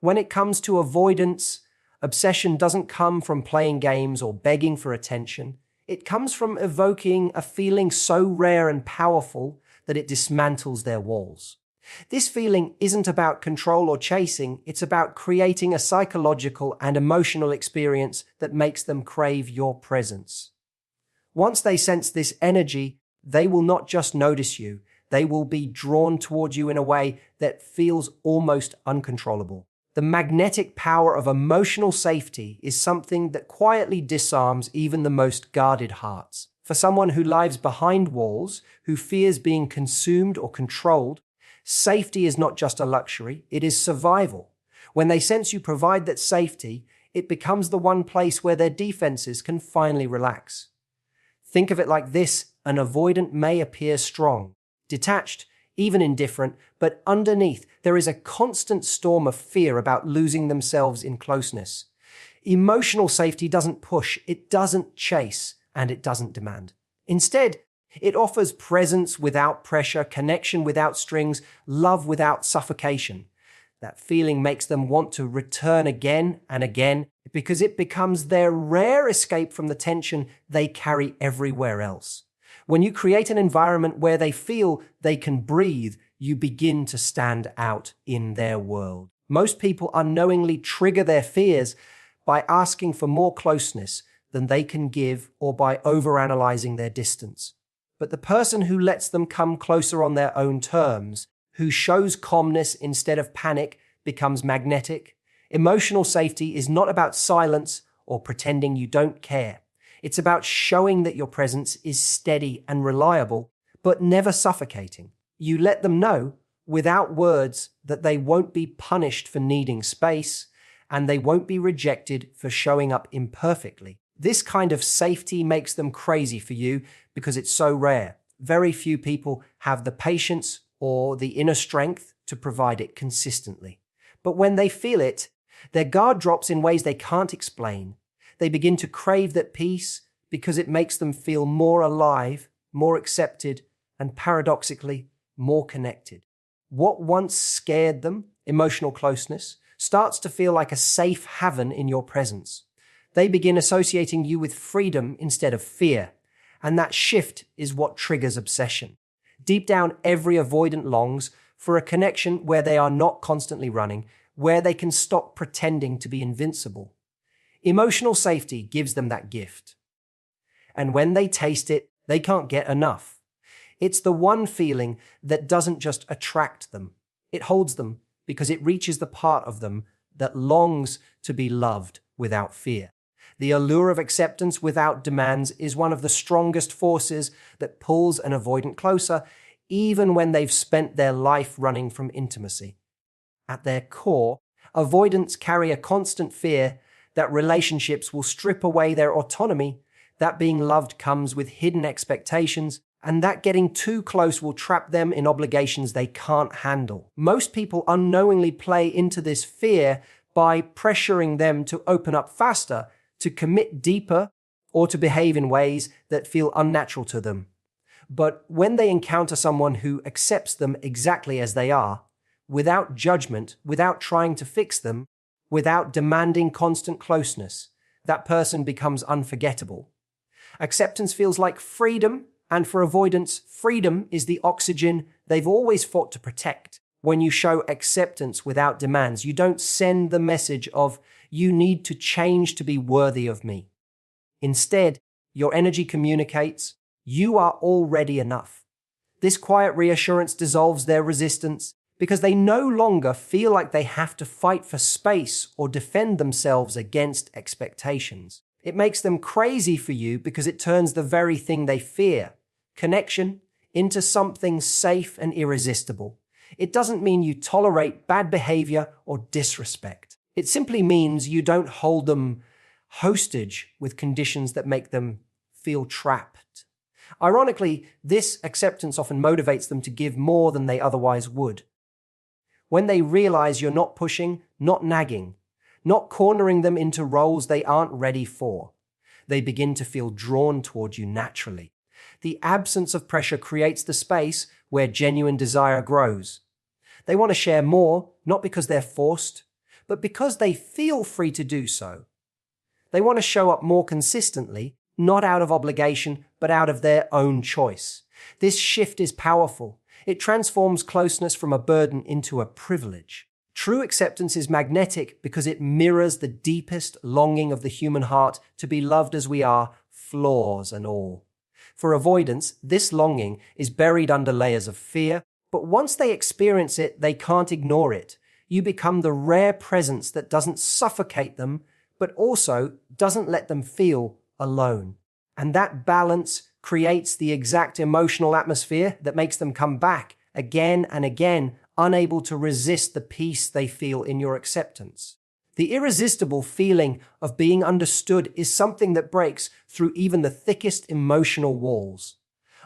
When it comes to avoidance, obsession doesn't come from playing games or begging for attention. It comes from evoking a feeling so rare and powerful that it dismantles their walls. This feeling isn't about control or chasing, it's about creating a psychological and emotional experience that makes them crave your presence. Once they sense this energy, they will not just notice you, they will be drawn toward you in a way that feels almost uncontrollable. The magnetic power of emotional safety is something that quietly disarms even the most guarded hearts. For someone who lives behind walls, who fears being consumed or controlled, safety is not just a luxury, it is survival. When they sense you provide that safety, it becomes the one place where their defenses can finally relax. Think of it like this: an avoidant may appear strong, detached, even indifferent, but underneath there is a constant storm of fear about losing themselves in closeness. Emotional safety doesn't push, it doesn't chase, and it doesn't demand. Instead, it offers presence without pressure, connection without strings, love without suffocation. That feeling makes them want to return again and again because it becomes their rare escape from the tension they carry everywhere else. When you create an environment where they feel they can breathe, you begin to stand out in their world. Most people unknowingly trigger their fears by asking for more closeness than they can give or by overanalyzing their distance. But the person who lets them come closer on their own terms, who shows calmness instead of panic, becomes magnetic. Emotional safety is not about silence or pretending you don't care. It's about showing that your presence is steady and reliable, but never suffocating. You let them know, without words, that they won't be punished for needing space, and they won't be rejected for showing up imperfectly. This kind of safety makes them crazy for you because it's so rare. Very few people have the patience or the inner strength to provide it consistently. But when they feel it, their guard drops in ways they can't explain. They begin to crave that peace because it makes them feel more alive, more accepted, and paradoxically, more connected. What once scared them, emotional closeness, starts to feel like a safe haven in your presence. They begin associating you with freedom instead of fear, and that shift is what triggers obsession. Deep down, every avoidant longs for a connection where they are not constantly running, where they can stop pretending to be invincible. Emotional safety gives them that gift. And when they taste it, they can't get enough. It's the one feeling that doesn't just attract them. It holds them because it reaches the part of them that longs to be loved without fear. The allure of acceptance without demands is one of the strongest forces that pulls an avoidant closer, even when they've spent their life running from intimacy. At their core, avoidants carry a constant fear that relationships will strip away their autonomy, that being loved comes with hidden expectations, and that getting too close will trap them in obligations they can't handle. Most people unknowingly play into this fear by pressuring them to open up faster, to commit deeper, or to behave in ways that feel unnatural to them. But when they encounter someone who accepts them exactly as they are, without judgment, without trying to fix them, without demanding constant closeness, that person becomes unforgettable. Acceptance feels like freedom, and for avoidance, freedom is the oxygen they've always fought to protect. When you show acceptance without demands, you don't send the message of, "You need to change to be worthy of me." Instead, your energy communicates, "You are already enough." This quiet reassurance dissolves their resistance because they no longer feel like they have to fight for space or defend themselves against expectations. It makes them crazy for you because it turns the very thing they fear, connection, into something safe and irresistible. It doesn't mean you tolerate bad behavior or disrespect. It simply means you don't hold them hostage with conditions that make them feel trapped. Ironically, this acceptance often motivates them to give more than they otherwise would. When they realize you're not pushing, not nagging, not cornering them into roles they aren't ready for, they begin to feel drawn toward you naturally. The absence of pressure creates the space where genuine desire grows. They want to share more, not because they're forced, but because they feel free to do so. They want to show up more consistently, not out of obligation, but out of their own choice. This shift is powerful. It transforms closeness from a burden into a privilege. True acceptance is magnetic because it mirrors the deepest longing of the human heart to be loved as we are, flaws and all. For avoidants, this longing is buried under layers of fear, but once they experience it, they can't ignore it. You become the rare presence that doesn't suffocate them, but also doesn't let them feel alone. And that balance creates the exact emotional atmosphere that makes them come back again and again, unable to resist the peace they feel in your acceptance. The irresistible feeling of being understood is something that breaks through even the thickest emotional walls.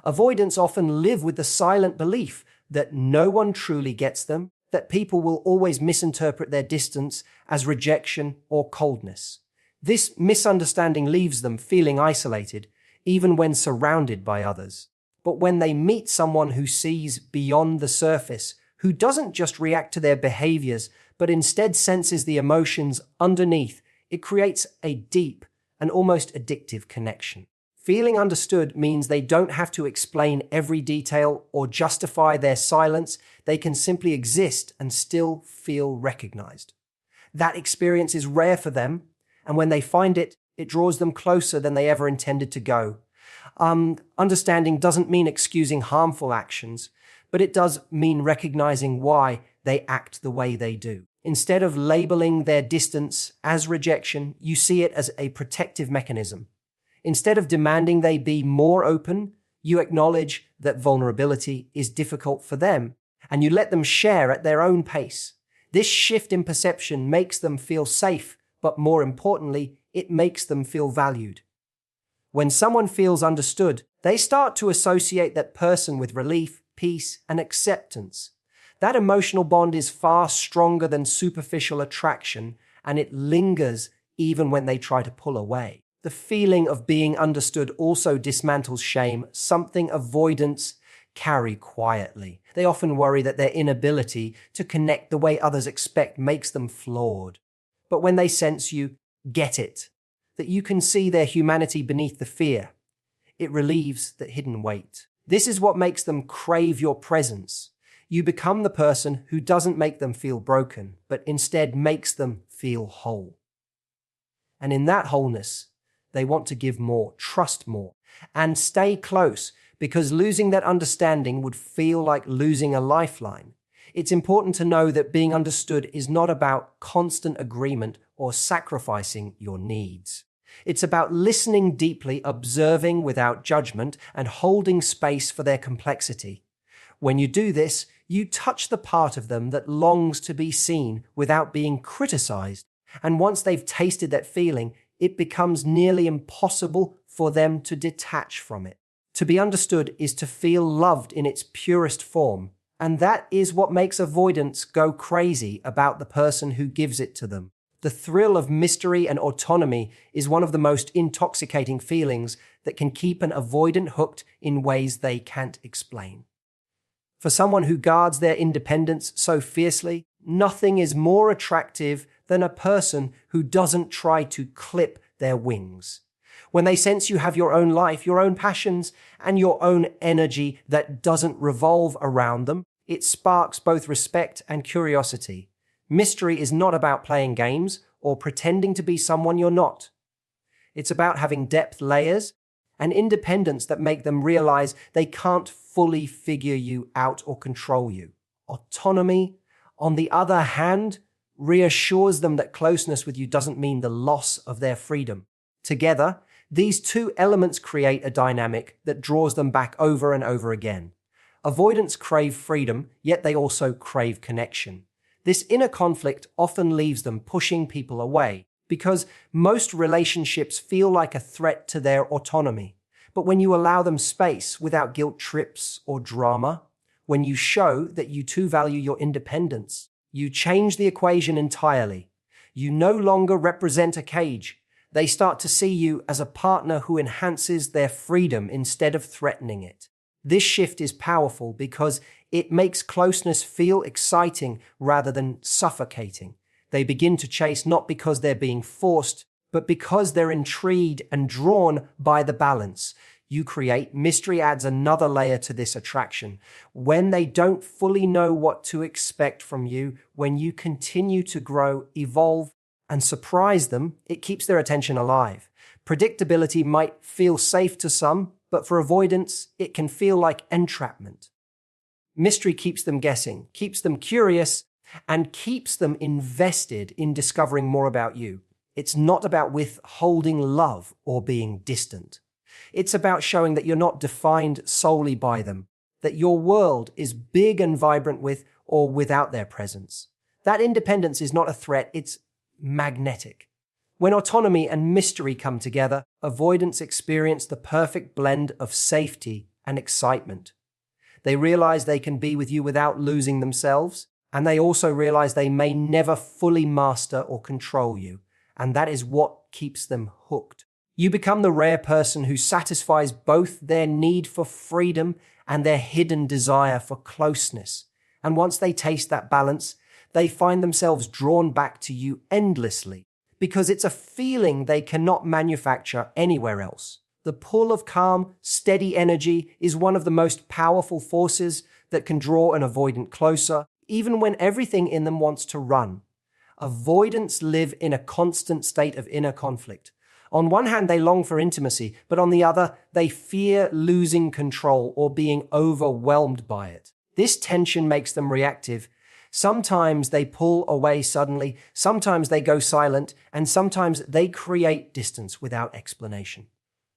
Avoidants often live with the silent belief that no one truly gets them, that people will always misinterpret their distance as rejection or coldness. This misunderstanding leaves them feeling isolated, even when surrounded by others. But when they meet someone who sees beyond the surface, who doesn't just react to their behaviors, but instead senses the emotions underneath, it creates a deep and almost addictive connection. Feeling understood means they don't have to explain every detail or justify their silence. They can simply exist and still feel recognized. That experience is rare for them, and when they find it, it draws them closer than they ever intended to go. Understanding doesn't mean excusing harmful actions, but it does mean recognizing why they act the way they do. Instead of labeling their distance as rejection, you see it as a protective mechanism. Instead of demanding they be more open, you acknowledge that vulnerability is difficult for them, and you let them share at their own pace. This shift in perception makes them feel safe, but more importantly, it makes them feel valued. When someone feels understood, they start to associate that person with relief, peace, and acceptance. That emotional bond is far stronger than superficial attraction, and it lingers even when they try to pull away. The feeling of being understood also dismantles shame, something avoidants carry quietly. They often worry that their inability to connect the way others expect makes them flawed. But when they sense you get it, that you can see their humanity beneath the fear, it relieves the hidden weight. This is what makes them crave your presence. You become the person who doesn't make them feel broken, but instead makes them feel whole. And in that wholeness, they want to give more, trust more, and stay close, because losing that understanding would feel like losing a lifeline. It's important to know that being understood is not about constant agreement or sacrificing your needs. It's about listening deeply, observing without judgment, and holding space for their complexity. When you do this, you touch the part of them that longs to be seen without being criticized. And once they've tasted that feeling, it becomes nearly impossible for them to detach from it. To be understood is to feel loved in its purest form, and that is what makes avoidants go crazy about the person who gives it to them. The thrill of mystery and autonomy is one of the most intoxicating feelings that can keep an avoidant hooked in ways they can't explain. For someone who guards their independence so fiercely, nothing is more attractive than a person who doesn't try to clip their wings. When they sense you have your own life, your own passions, and your own energy that doesn't revolve around them, it sparks both respect and curiosity. Mystery is not about playing games or pretending to be someone you're not. It's about having depth layers and independence that make them realize they can't fully figure you out or control you. Autonomy, on the other hand, reassures them that closeness with you doesn't mean the loss of their freedom. Together, these two elements create a dynamic that draws them back over and over again. Avoidants crave freedom, yet they also crave connection. This inner conflict often leaves them pushing people away, because most relationships feel like a threat to their autonomy. But when you allow them space without guilt trips or drama, when you show that you too value your independence, you change the equation entirely. You no longer represent a cage. They start to see you as a partner who enhances their freedom instead of threatening it. This shift is powerful because it makes closeness feel exciting rather than suffocating. They begin to chase not because they're being forced, but because they're intrigued and drawn by the balance you create. Mystery adds another layer to this attraction. When they don't fully know what to expect from you, when you continue to grow, evolve, and surprise them, it keeps their attention alive. Predictability might feel safe to some, but for avoidance, it can feel like entrapment. Mystery keeps them guessing, keeps them curious, and keeps them invested in discovering more about you. It's not about withholding love or being distant. It's about showing that you're not defined solely by them, that your world is big and vibrant with or without their presence. That independence is not a threat, it's magnetic. When autonomy and mystery come together, avoidants experience the perfect blend of safety and excitement. They realize they can be with you without losing themselves, and they also realize they may never fully master or control you, and that is what keeps them hooked. You become the rare person who satisfies both their need for freedom and their hidden desire for closeness. And once they taste that balance, they find themselves drawn back to you endlessly, because it's a feeling they cannot manufacture anywhere else. The pull of calm, steady energy is one of the most powerful forces that can draw an avoidant closer, even when everything in them wants to run. Avoidants live in a constant state of inner conflict. On one hand, they long for intimacy, but on the other, they fear losing control or being overwhelmed by it. This tension makes them reactive. Sometimes they pull away suddenly, sometimes they go silent, and sometimes they create distance without explanation.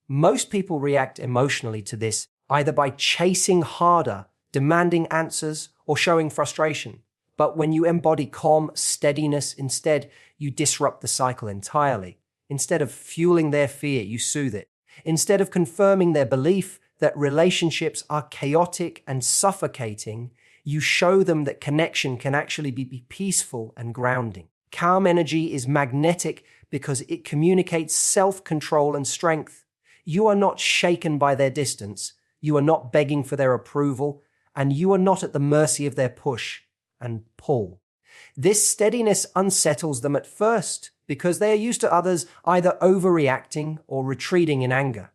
Most people react emotionally to this, either by chasing harder, demanding answers, or showing frustration. But when you embody calm steadiness instead, you disrupt the cycle entirely. Instead of fueling their fear, you soothe it. Instead of confirming their belief that relationships are chaotic and suffocating, you show them that connection can actually be peaceful and grounding. Calm energy is magnetic because it communicates self-control and strength. You are not shaken by their distance, you are not begging for their approval, and you are not at the mercy of their push and pull. This steadiness unsettles them at first because they are used to others either overreacting or retreating in anger.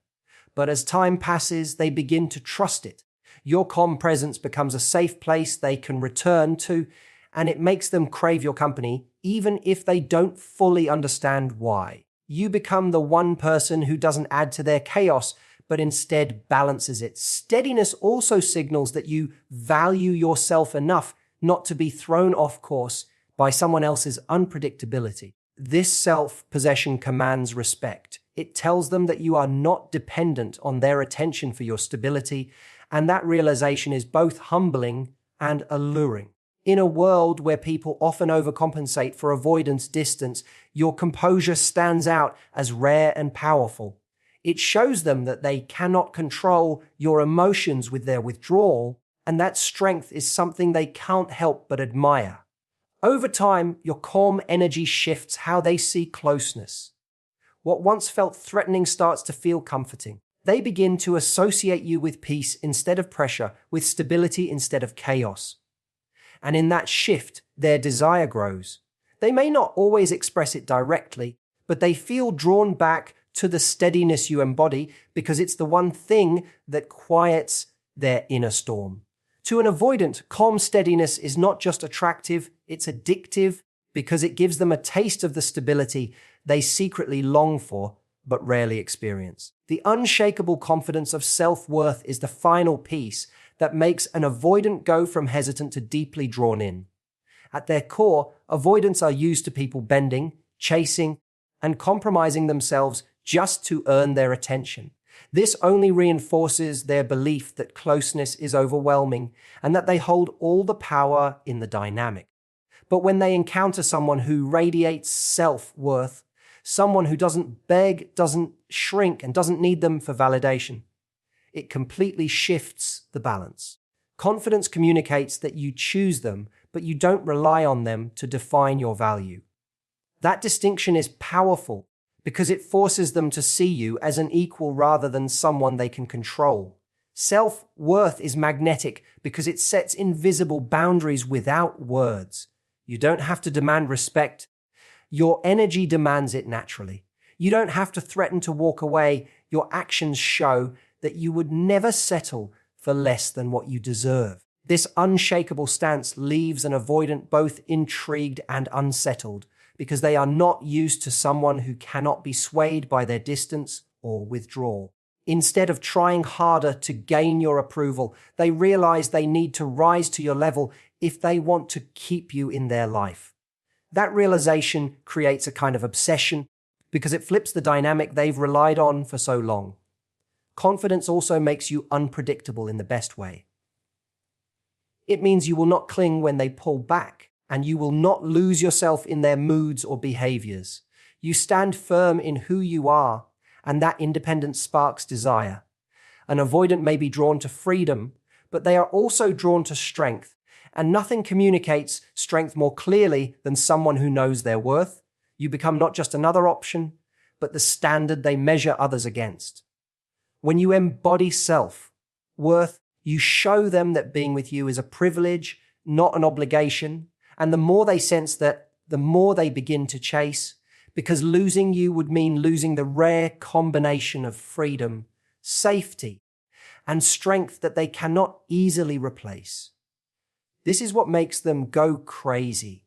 But as time passes, they begin to trust it. Your calm presence becomes a safe place they can return to, and it makes them crave your company, even if they don't fully understand why. You become the one person who doesn't add to their chaos, but instead balances it. Steadiness also signals that you value yourself enough not to be thrown off course by someone else's unpredictability. This self-possession commands respect. It tells them that you are not dependent on their attention for your stability, and that realization is both humbling and alluring. In a world where people often overcompensate for avoidance distance, your composure stands out as rare and powerful. It shows them that they cannot control your emotions with their withdrawal, and that strength is something they can't help but admire. Over time, your calm energy shifts how they see closeness. What once felt threatening starts to feel comforting. They begin to associate you with peace instead of pressure, with stability instead of chaos. And in that shift, their desire grows. They may not always express it directly, but they feel drawn back to the steadiness you embody because it's the one thing that quiets their inner storm. To an avoidant, calm steadiness is not just attractive, it's addictive because it gives them a taste of the stability they secretly long for but rarely experience. The unshakable confidence of self-worth is the final piece that makes an avoidant go from hesitant to deeply drawn in. At their core, avoidants are used to people bending, chasing, and compromising themselves just to earn their attention. This only reinforces their belief that closeness is overwhelming and that they hold all the power in the dynamic. But when they encounter someone who radiates self-worth, someone who doesn't beg, doesn't shrink, and doesn't need them for validation, it completely shifts the balance. Confidence communicates that you choose them, but you don't rely on them to define your value. That distinction is powerful because it forces them to see you as an equal rather than someone they can control. Self-worth is magnetic because it sets invisible boundaries without words. You don't have to demand respect. Your energy demands it naturally. You don't have to threaten to walk away. Your actions show that you would never settle for less than what you deserve. This unshakable stance leaves an avoidant both intrigued and unsettled because they are not used to someone who cannot be swayed by their distance or withdrawal. Instead of trying harder to gain your approval, they realize they need to rise to your level if they want to keep you in their life. That realization creates a kind of obsession because it flips the dynamic they've relied on for so long. Confidence also makes you unpredictable in the best way. It means you will not cling when they pull back, and you will not lose yourself in their moods or behaviors. You stand firm in who you are, and that independence sparks desire. An avoidant may be drawn to freedom, but they are also drawn to strength, and nothing communicates strength more clearly than someone who knows their worth. You become not just another option, but the standard they measure others against. When you embody self-worth, you show them that being with you is a privilege, not an obligation, and the more they sense that, the more they begin to chase, because losing you would mean losing the rare combination of freedom, safety, and strength that they cannot easily replace. This is what makes them go crazy,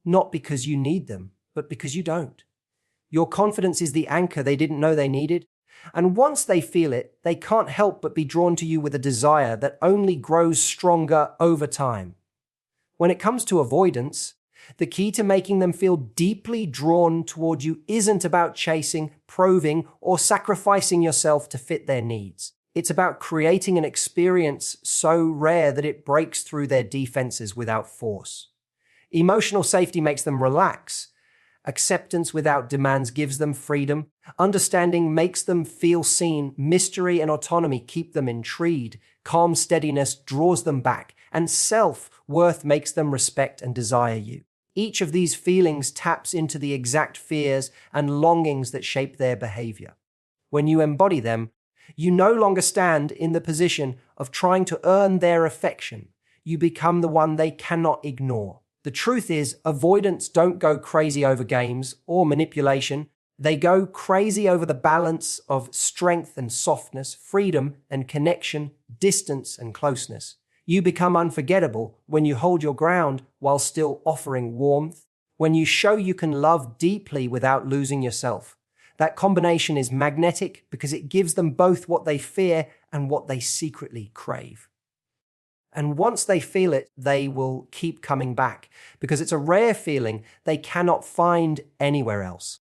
not because you need them, but because you don't. Your confidence is the anchor they didn't know they needed, and once they feel it, they can't help but be drawn to you with a desire that only grows stronger over time. When it comes to avoidance, the key to making them feel deeply drawn toward you isn't about chasing, proving, or sacrificing yourself to fit their needs. It's about creating an experience so rare that it breaks through their defenses without force. Emotional safety makes them relax. Acceptance without demands gives them freedom. Understanding makes them feel seen. Mystery and autonomy keep them intrigued. Calm steadiness draws them back. And self-worth makes them respect and desire you. Each of these feelings taps into the exact fears and longings that shape their behavior. When you embody them, you no longer stand in the position of trying to earn their affection. You become the one they cannot ignore. The truth is, avoidants don't go crazy over games or manipulation. They go crazy over the balance of strength and softness, freedom and connection, distance and closeness. You become unforgettable when you hold your ground while still offering warmth, when you show you can love deeply without losing yourself. That combination is magnetic because it gives them both what they fear and what they secretly crave. And once they feel it, they will keep coming back because it's a rare feeling they cannot find anywhere else.